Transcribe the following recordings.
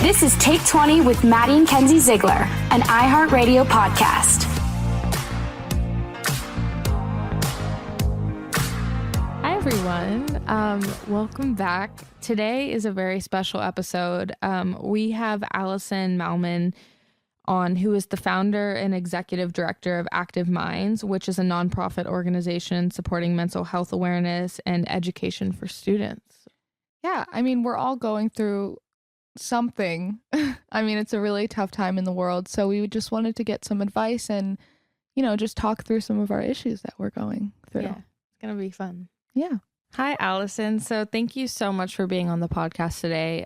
This is Take 20 with Maddie and Kenzie Ziegler, an iHeartRadio podcast. Hi, everyone. Welcome back. Today is a very special episode. We have Alison Malmon on, who is the founder and executive director of Active Minds, which is a nonprofit organization supporting mental health awareness and education for students. Yeah, I mean, we're all going through something. I mean, it's a really tough time in the world. So we just wanted to get some advice and, just talk through some of our issues that we're going through. Yeah, it's going to be fun. Yeah. Hi, Alison. So thank you so much for being on the podcast today.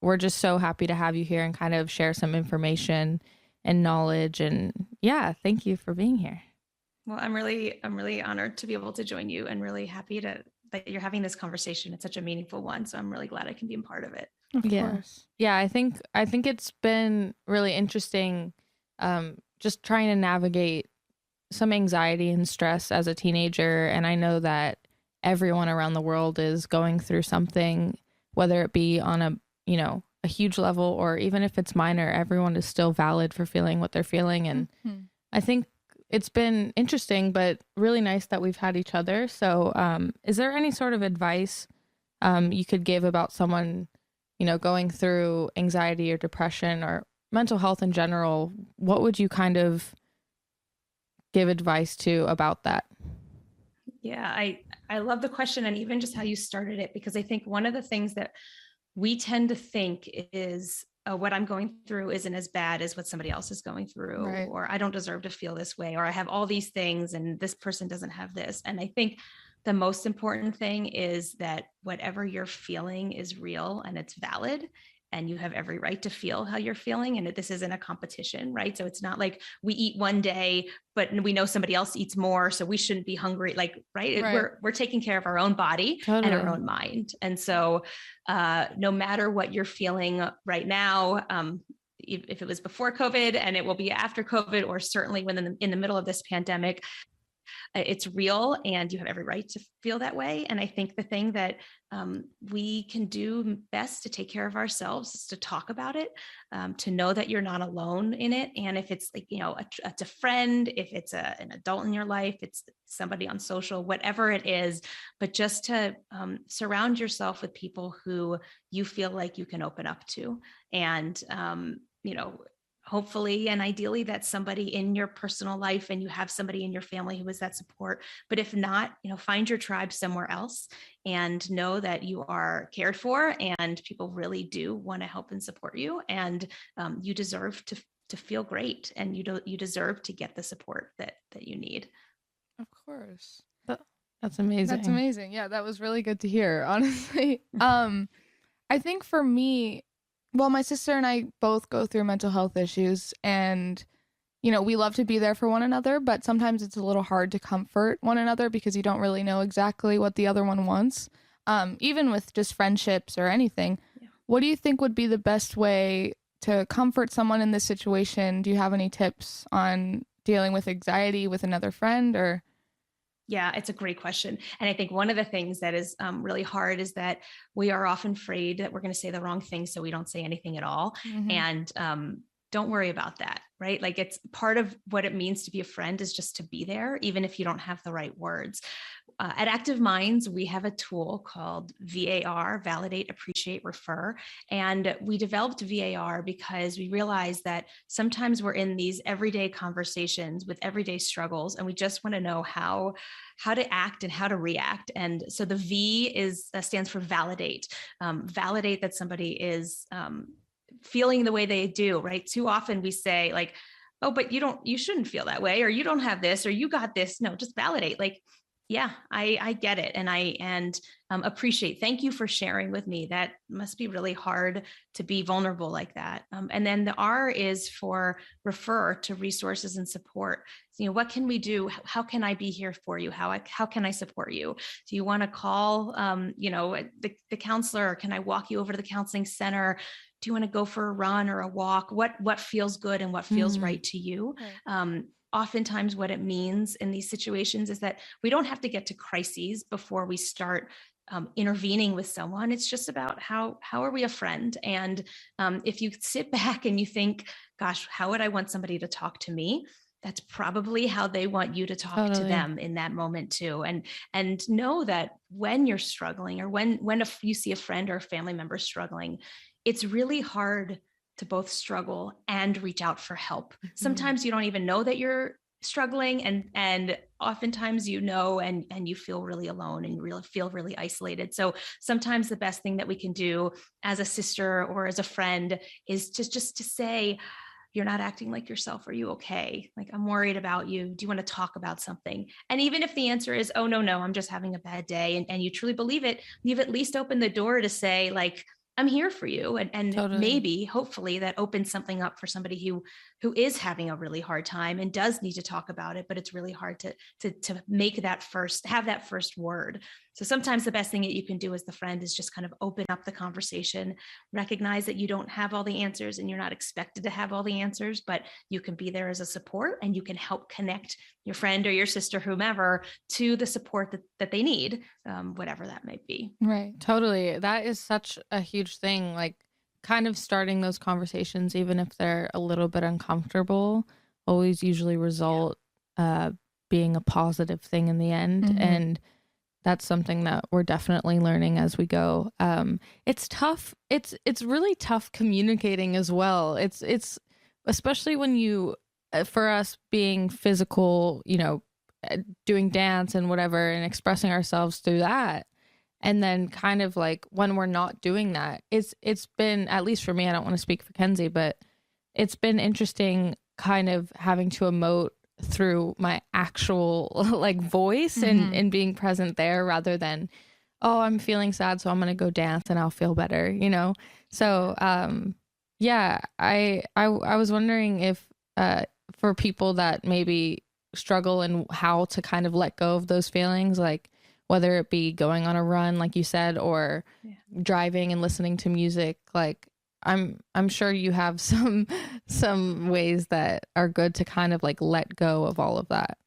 We're just so happy to have you here and kind of share some information and knowledge. And yeah, thank you for being here. Well, I'm really honored to be able to join you and really happy that you're having this conversation. It's such a meaningful one. So I'm really glad I can be a part of it. Of course. Yeah, I think it's been really interesting just trying to navigate some anxiety and stress as a teenager. And I know that everyone around the world is going through something, whether it be on a huge level or even if it's minor, everyone is still valid for feeling what they're feeling. And I think it's been interesting, but really nice that we've had each other. So is there any sort of advice you could give about someone, going through anxiety or depression or mental health in general? What would you kind of give advice to about that? Yeah, I love the question and even just how you started it, because I think one of the things that we tend to think is what I'm going through isn't as bad as what somebody else is going through, right, or I don't deserve to feel this way, or I have all these things and this person doesn't have this. And I think the most important thing is that whatever you're feeling is real and it's valid. And you have every right to feel how you're feeling. And this isn't a competition, right? So it's not like we eat one day, but we know somebody else eats more, so we shouldn't be hungry. Like, right? We're taking care of our own body and our own mind. And so no matter what you're feeling right now, if it was before COVID and it will be after COVID, or certainly when in the middle of this pandemic, it's real and you have every right to feel that way. And I think the thing that we can do best to take care of ourselves is to talk about it, to know that you're not alone in it. And if it's like, it's a friend, if it's an adult in your life, it's somebody on social, whatever it is, but just to surround yourself with people who you feel like you can open up to. And, hopefully and ideally that's somebody in your personal life and you have somebody in your family who is that support. But if not, find your tribe somewhere else and know that you are cared for and people really do want to help and support you. And you deserve to feel great, and you deserve to get the support that you need. Of course. That's amazing. That's amazing. Yeah, that was really good to hear, honestly. I think for me, well, my sister and I both go through mental health issues, and, we love to be there for one another, but sometimes it's a little hard to comfort one another because you don't really know exactly what the other one wants, even with just friendships or anything. Yeah. What do you think would be the best way to comfort someone in this situation? Do you have any tips on dealing with anxiety with another friend or? Yeah, it's a great question. And I think one of the things that is really hard is that we are often afraid that we're going to say the wrong thing, so we don't say anything at all. Mm-hmm. And don't worry about that, right? Like, it's part of what it means to be a friend is just to be there, even if you don't have the right words. At Active Minds, we have a tool called VAR, Validate, Appreciate, Refer. And we developed VAR because we realized that sometimes we're in these everyday conversations with everyday struggles, and we just want to know how to act and how to react. And so the V stands for validate. Validate that somebody is feeling the way they do, right? Too often we say like, oh, but you shouldn't feel that way, or you don't have this, or you got this. No, just validate. Like, yeah, I get it. And appreciate. Thank you for sharing with me. That must be really hard to be vulnerable like that. And then the R is for refer to resources and support. So, what can we do? How can I be here for you? How can I support you? Do you want to call, the counselor? Or can I walk you over to the counseling center? Do you want to go for a run or a walk? What feels good and what feels right to you? Okay. Oftentimes what it means in these situations is that we don't have to get to crises before we start intervening with someone. It's just about how are we a friend? And if you sit back and you think, gosh, how would I want somebody to talk to me? That's probably how they want you to talk to them in that moment too. And know that when you're struggling, or when you see a friend or a family member struggling, it's really hard to both struggle and reach out for help. Mm-hmm. Sometimes you don't even know that you're struggling, and oftentimes and you feel really alone and feel really isolated. So sometimes the best thing that we can do as a sister or as a friend is just to say, you're not acting like yourself. Are you okay? Like, I'm worried about you. Do you want to talk about something? And even if the answer is, oh, no, I'm just having a bad day, and you truly believe it, you've at least opened the door to say, like, I'm here for you. And totally. Maybe, hopefully, that opens something up for somebody who is having a really hard time and does need to talk about it, but it's really hard to make have that first word. So sometimes the best thing that you can do as the friend is just kind of open up the conversation, recognize that you don't have all the answers and you're not expected to have all the answers, but you can be there as a support, and you can help connect your friend or your sister, whomever, to the support that they need, whatever that might be. Right. Totally. That is such a huge thing. Like, kind of starting those conversations, even if they're a little bit uncomfortable, always usually result being a positive thing in the end. Mm-hmm. And that's something that we're definitely learning as we go. It's tough. It's really tough communicating as well. It's especially when you, for us being physical, doing dance and whatever and expressing ourselves through that. And then kind of like when we're not doing that, it's been, at least for me, I don't want to speak for Kenzie, but it's been interesting kind of having to emote through my actual like voice mm-hmm. and being present there, rather than, oh, I'm feeling sad, so I'm going to go dance and I'll feel better, So, yeah, I was wondering if, for people that maybe struggle in how to kind of let go of those feelings, like whether it be going on a run, like you said, or driving and listening to music, like I'm sure you have some ways that are good to kind of like let go of all of that.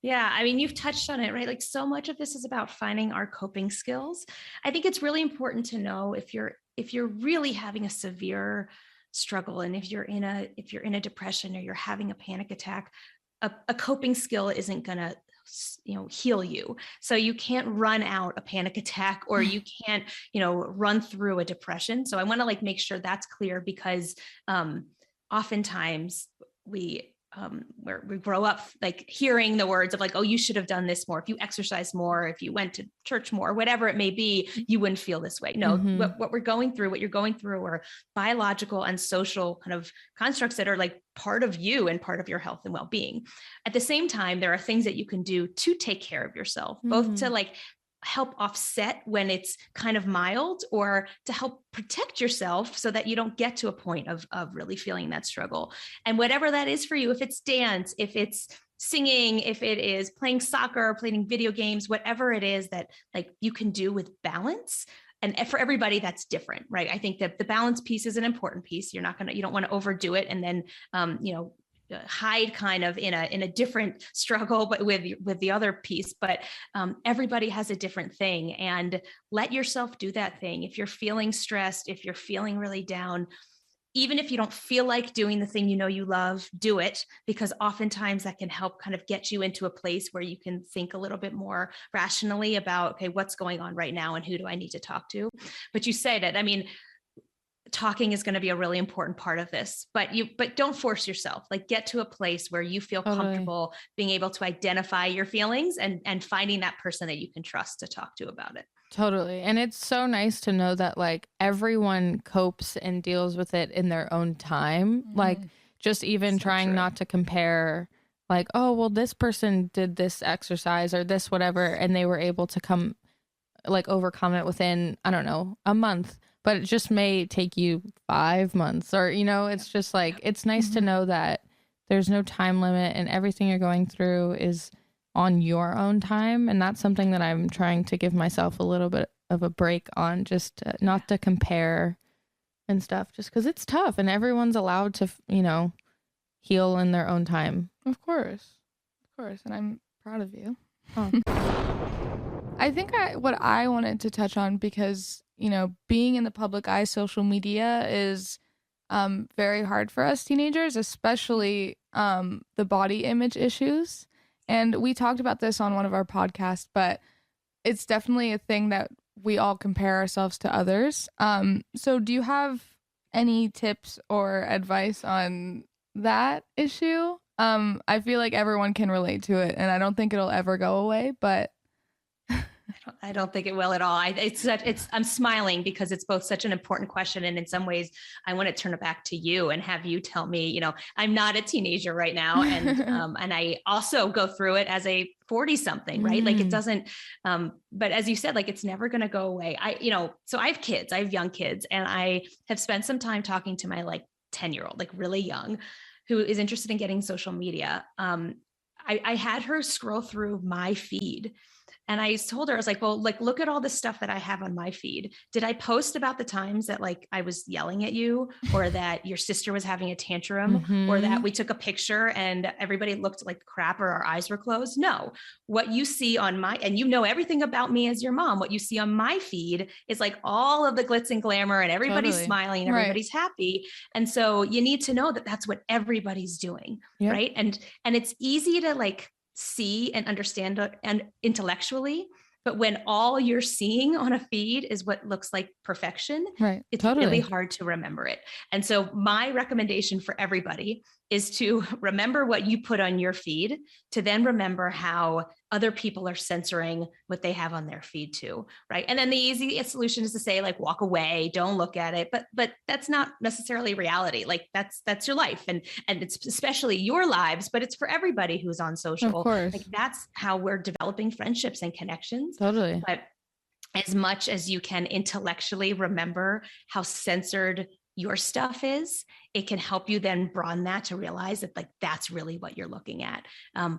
Yeah. I mean, you've touched on it, right? Like, so much of this is about finding our coping skills. I think it's really important to know if you're really having a severe struggle, and if you're in a depression, or you're having a panic attack, a coping skill isn't going to heal you. So you can't run out a panic attack, or you can't run through a depression. So I want to like make sure that's clear, because oftentimes we grow up like hearing the words of like, oh, you should have done this more. If you exercise more, if you went to church more, whatever it may be, you wouldn't feel this way. No, mm-hmm. what you're going through are biological and social kind of constructs that are like part of you and part of your health and well-being. At the same time, there are things that you can do to take care of yourself, mm-hmm. both to like help offset when it's kind of mild, or to help protect yourself so that you don't get to a point of really feeling that struggle. And whatever that is for you, if it's dance, if it's singing, if it is playing soccer, playing video games, whatever it is that like you can do with balance. And for everybody, that's different, right? I think that the balance piece is an important piece. You don't want to overdo it and then, hide kind of in a different struggle, but with the other piece. But everybody has a different thing, and let yourself do that thing. If you're feeling stressed, if you're feeling really down, even if you don't feel like doing the thing you love, do it, because oftentimes that can help kind of get you into a place where you can think a little bit more rationally about, okay, what's going on right now and who do I need to talk to? But you said it. I mean, talking is going to be a really important part of this, but don't force yourself. Like, get to a place where you feel comfortable being able to identify your feelings and finding that person that you can trust to talk to about it. Totally. And it's so nice to know that like everyone copes and deals with it in their own time. Mm-hmm. Like, just even trying not to compare like, oh, well, this person did this exercise or this, whatever, and they were able to overcome it within, I don't know, a month. But it just may take you 5 months, or, it's just like, it's nice mm-hmm. to know that there's no time limit and everything you're going through is on your own time. And that's something that I'm trying to give myself a little bit of a break on, just not to compare and stuff, just because it's tough and everyone's allowed to, heal in their own time. Of course. And I'm proud of you. Oh. I think what I wanted to touch on, because, you know, being in the public eye, social media is very hard for us teenagers, especially the body image issues. And we talked about this on one of our podcasts, but it's definitely a thing that we all compare ourselves to others. So do you have any tips or advice on that issue? I feel like everyone can relate to it, and I don't think it'll ever go away, but I don't think it will at all. I'm smiling because it's both such an important question. And in some ways I want to turn it back to you and have you tell me, you know, I'm not a teenager right now. And, and I also go through it as a 40 something, right? Like it doesn't, but as you said, like, it's never going to go away. So I have kids, I have young kids, and I have spent some time talking to my like 10-year-old, like really young, who is interested in getting social media. I had her scroll through my feed. And I told her, I was like, well, like, look at all the stuff that I have on my feed. Did I post about the times that like I was yelling at you, or that your sister was having a tantrum, or that we took a picture and everybody looked like crap or our eyes were closed? No. What you see on and you know everything about me as your mom, what you see on my feed is like all of the glitz and glamour, and everybody's smiling and everybody's happy. And so you need to know that that's what everybody's doing. Yep. Right. And it's easy to like see and understand and intellectually, but when all you're seeing on a feed is what looks like perfection, right, it's really hard to remember it. And so my recommendation for everybody is to remember what you put on your feed, to then remember how other people are censoring what they have on their feed too, right? And then the easiest solution is to say like, walk away, don't look at it, but that's not necessarily reality. Like that's your life, and it's especially your lives, but it's for everybody who's on social. Of course. Like that's how we're developing friendships and connections. Totally. But as much as you can intellectually remember how censored your stuff is, it can help you then broaden that to realize that like that's really what you're looking at.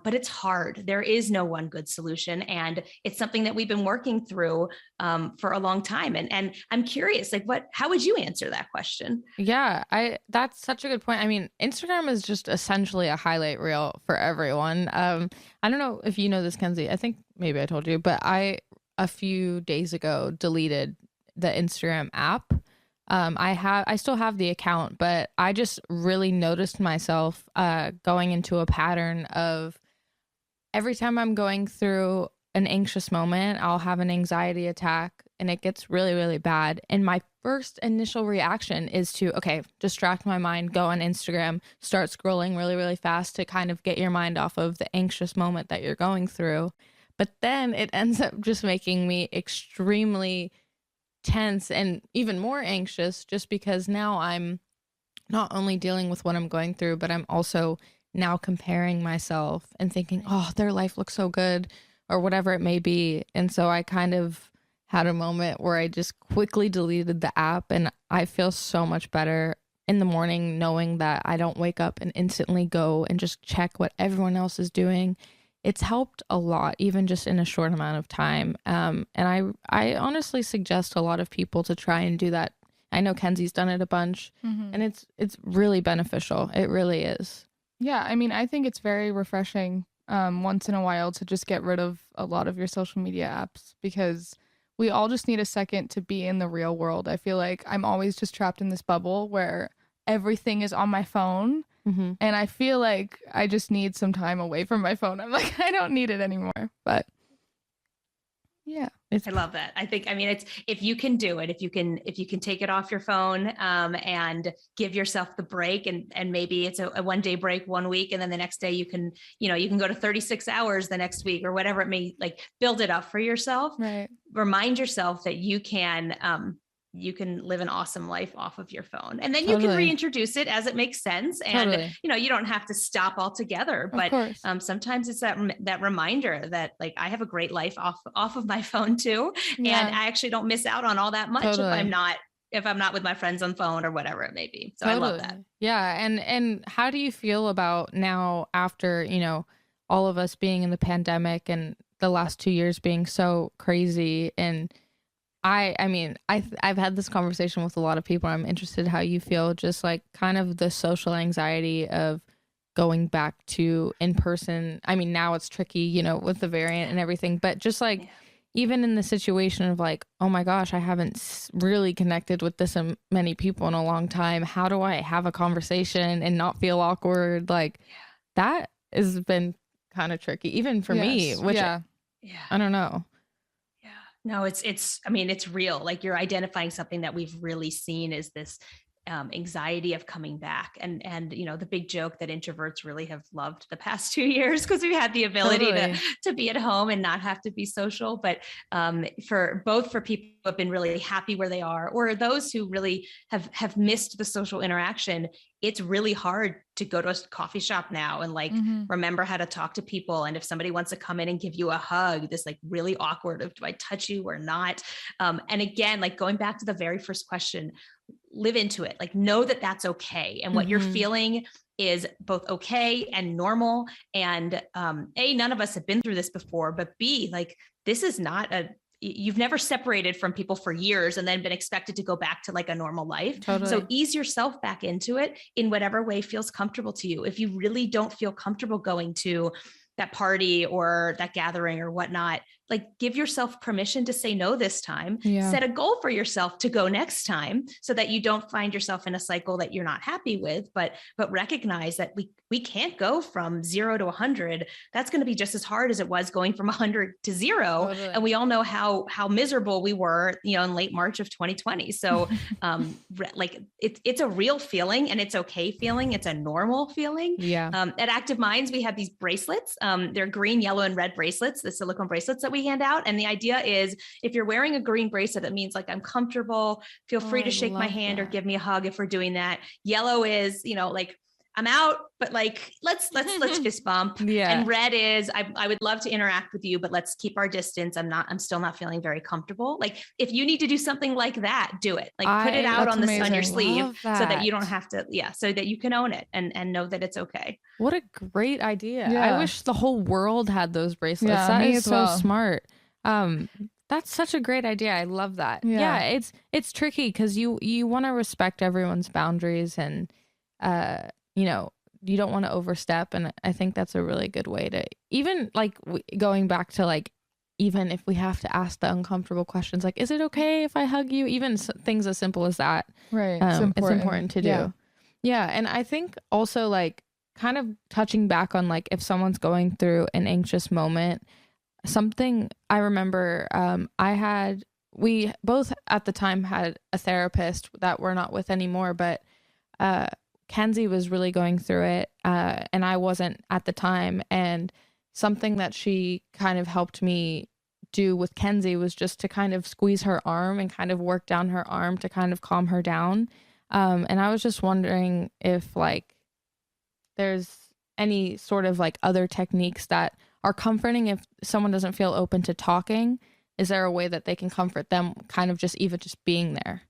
But it's hard. There is no one good solution, and it's something that we've been working through for a long time. And I'm curious, like, how would you answer that question? Yeah, that's such a good point. I mean, Instagram is just essentially a highlight reel for everyone. I don't know if you know this, Kenzie. I think maybe I told you, but I a few days ago deleted the Instagram app. I still have the account, but I just really noticed myself going into a pattern of every time I'm going through an anxious moment, I'll have an anxiety attack and it gets really, really bad. And my first initial reaction is to, distract my mind, go on Instagram, start scrolling really, really fast to kind of get your mind off of the anxious moment that you're going through. But then it ends up just making me extremely tense and even more anxious, just because now I'm not only dealing with what I'm going through, but I'm also now comparing myself and thinking, oh, their life looks so good, or whatever it may be. And so I kind of had a moment where I just quickly deleted the app, and I feel so much better in the morning knowing that I don't wake up and instantly go and just check what everyone else is doing. It's helped a lot, even just in a short amount of time. And I honestly suggest a lot of people to try and do that. I know Kenzie's done it a bunch, and it's really beneficial. It really is. Yeah, I mean, I think it's very refreshing once in a while to just get rid of a lot of your social media apps, because we all just need a second to be in the real world. I feel like I'm always just trapped in this bubble where everything is on my phone. And I feel like I just need some time away from my phone. I'm like, I don't need it anymore. But yeah, I love that. It's, if you can do it, if you can take it off your phone and give yourself the break, and maybe it's a 1 day break 1 week, and then the next day you can go to 36 hours the next week, or whatever it may, like, build it up for yourself. Right. Remind yourself that you can live an awesome life off of your phone, and then you can reintroduce it as it makes sense. And, you don't have to stop altogether, but sometimes it's that reminder that, like, I have a great life off of my phone too. Yeah. And I actually don't miss out on all that much if I'm not with my friends on phone or whatever it may be. So I love that. Yeah. And how do you feel about now, after, all of us being in the pandemic and the last 2 years being so crazy? And I've had this conversation with a lot of people. I'm interested how you feel, just like kind of the social anxiety of going back to in person. I mean, now it's tricky, with the variant and everything, but just like even in the situation of like, oh my gosh, I haven't really connected with this many people in a long time. How do I have a conversation and not feel awkward? Like that has been kind of tricky, even for me, which I don't know. Yeah, no, I mean, it's real. Like you're identifying something that we've really seen is this anxiety of coming back. And, you know, the big joke that introverts really have loved the past 2 years because we've had the ability to be at home and not have to be social. But for people who have been really happy where they are, or those who really have missed the social interaction, it's really hard to go to a coffee shop now and like remember how to talk to people. And if somebody wants to come in and give you a hug, this like really awkward of do I touch you or not? And again, like going back to the very first question, live into it, like know that that's okay. And what you're feeling is both okay and normal. And A, none of us have been through this before, but B, like this is not you've never separated from people for years and then been expected to go back to like a normal life. Totally. So ease yourself back into it in whatever way feels comfortable to you. If you really don't feel comfortable going to that party or that gathering or whatnot, like give yourself permission to say no this time. Set a goal for yourself to go next time so that you don't find yourself in a cycle that you're not happy with, but recognize that we can't go from 0 to 100. That's going to be just as hard as it was going from 100 to 0. Totally. And we all know how miserable we were, you know, in late March of 2020. So like it's a real feeling and it's okay feeling. It's a normal feeling. At Active Minds, we have these bracelets. They're green, yellow, and red bracelets, the silicone bracelets that we hand out. And the idea is if you're wearing a green bracelet, that means like, I'm comfortable, feel free to shake my hand or give me a hug if we're doing that. Yellow is, you know, like I'm out, but like, let's fist bump. And red is, I would love to interact with you, but let's keep our distance. I'm still not feeling very comfortable. Like if you need to do something like that, do it. Like put it out on your sleeve so that you don't have to, so that you can own it and know that it's okay. What a great idea. I wish the whole world had those bracelets. That is so smart. That's such a great idea. I love that. It's tricky because you want to respect everyone's boundaries and, you know, you don't want to overstep. And I think that's a really good way to even like going back to like, even if we have to ask the uncomfortable questions, like, is it okay if I hug you? Even things as simple as that. Right. It's important to do. Yeah. And I think also like kind of touching back on like if someone's going through an anxious moment, something I remember we both at the time had a therapist that we're not with anymore, but Kenzie was really going through it, and I wasn't at the time. And something that she kind of helped me do with Kenzie was just to kind of squeeze her arm and kind of work down her arm to kind of calm her down. And I was just wondering if like there's any sort of like other techniques that are comforting if someone doesn't feel open to talking. Is there a way that they can comfort them kind of just being there?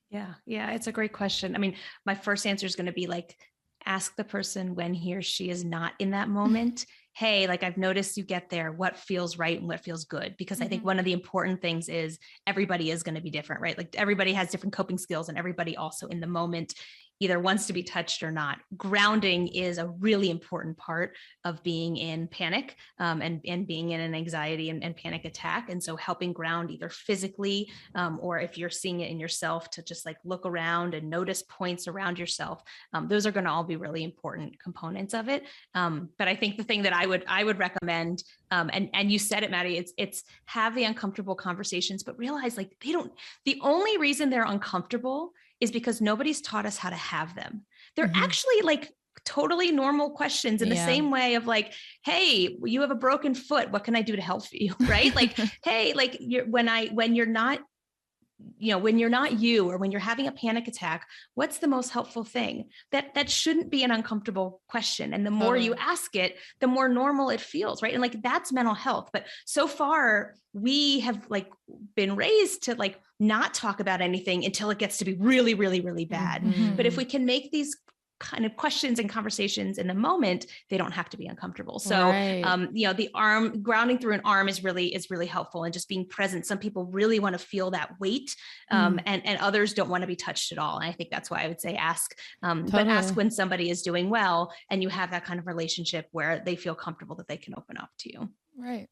Yeah, it's a great question. I mean, my first answer is going to be like, ask the person when he or she is not in that moment. Hey, like I've noticed you get there, what feels right and what feels good? Because I think one of the important things is everybody is going to be different, right? Like everybody has different coping skills and everybody also in the moment either wants to be touched or not. Grounding is a really important part of being in panic and being in an anxiety and panic attack. And so helping ground either physically or if you're seeing it in yourself to just like look around and notice points around yourself. Those are going to all be really important components of it. But I think the thing that I would recommend, and you said it, Maddie, it's have the uncomfortable conversations, but realize like the only reason they're uncomfortable is because nobody's taught us how to have them. They're actually like totally normal questions in the same way of like, hey, you have a broken foot. What can I do to help you? Right? Like, hey, like when you're not you, or when you're having a panic attack, what's the most helpful thing? That shouldn't be an uncomfortable question. And the more you ask it, the more normal it feels, right? And like, that's mental health. But so far we have like been raised to like not talk about anything until it gets to be really, really, really bad. But if we can make these kind of questions and conversations in the moment, they don't have to be uncomfortable. So, the arm grounding through an arm is really helpful, and just being present. Some people really want to feel that weight, and others don't want to be touched at all. And I think that's why I would say ask, but ask when somebody is doing well and you have that kind of relationship where they feel comfortable that they can open up to you. Right.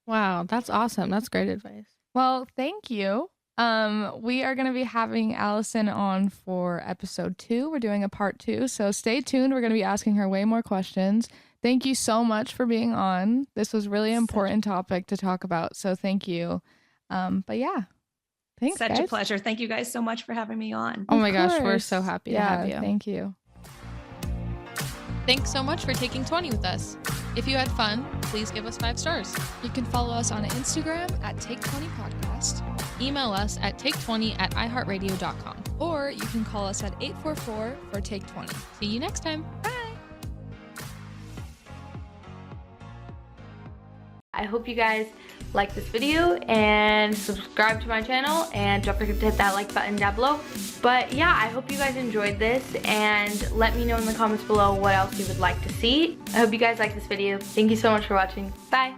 Wow, that's awesome. That's great advice. Well, thank you. We are going to be having Alison on for episode 2. We're doing a part 2, so stay tuned. We're going to be asking her way more questions. Thank you so much for being on. This was really important topic to talk about, so thank you. But yeah, thanks, Such guys. a pleasure. Thank you guys so much for having me on. Oh my gosh, we're so happy to have you. Thank you. Thanks so much for taking 20 with us. If you had fun, please give us 5 stars. You can follow us on Instagram at Take20Podcast. Email us at take20@iheartradio.com. Or you can call us at 844-4TAKE20. See you next time. Bye. I hope you guys like this video and subscribe to my channel, and don't forget to hit that like button down below. But yeah, I hope you guys enjoyed this, and let me know in the comments below what else you would like to see. I hope you guys like this video. Thank you so much for watching. Bye.